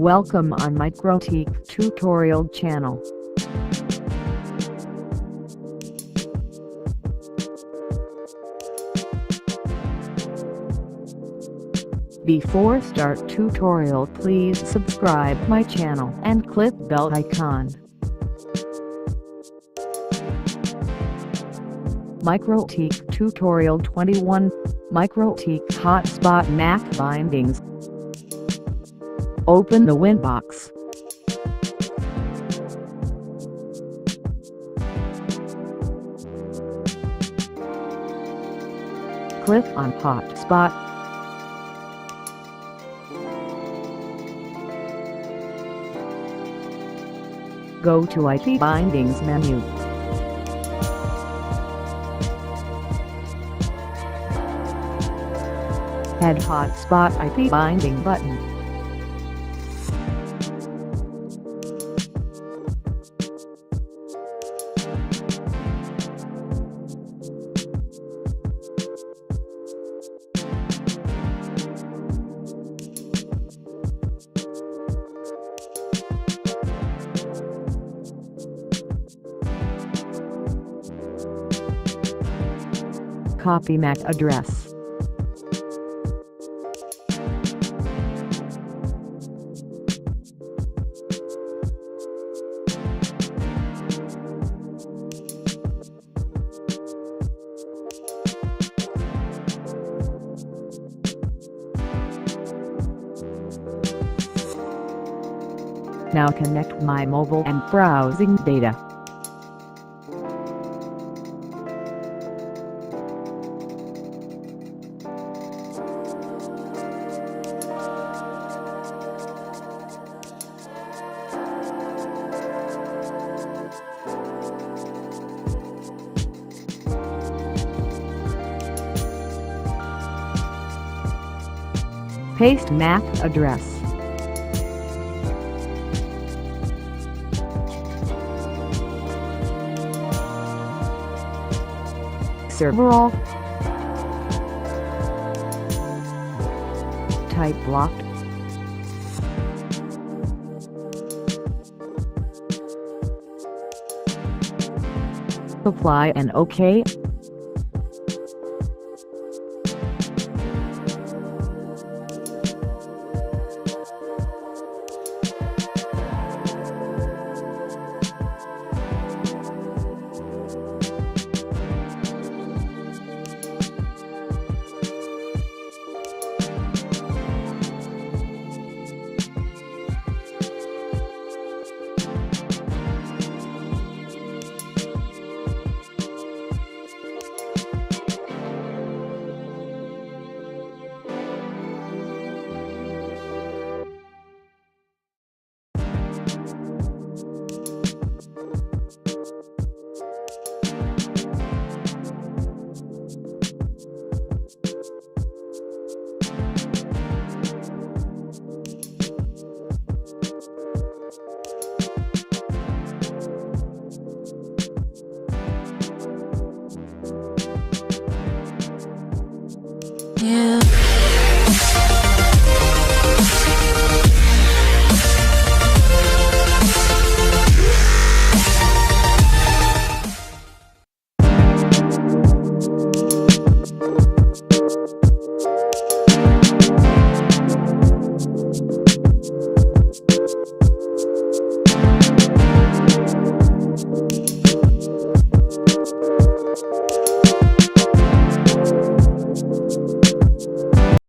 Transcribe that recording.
Welcome on Mikrotik tutorial channel. Before start tutorial, please subscribe my channel and click bell icon. Mikrotik tutorial 21 Mikrotik Hotspot Mac bindings. Open the Winbox. Click on Hotspot. Go to IP Bindings menu. Add Hotspot IP Binding button. Copy MAC address. Now connect my mobile and browsing data. Paste MAC address. Server all. Type blocked. Apply and OK. Yeah.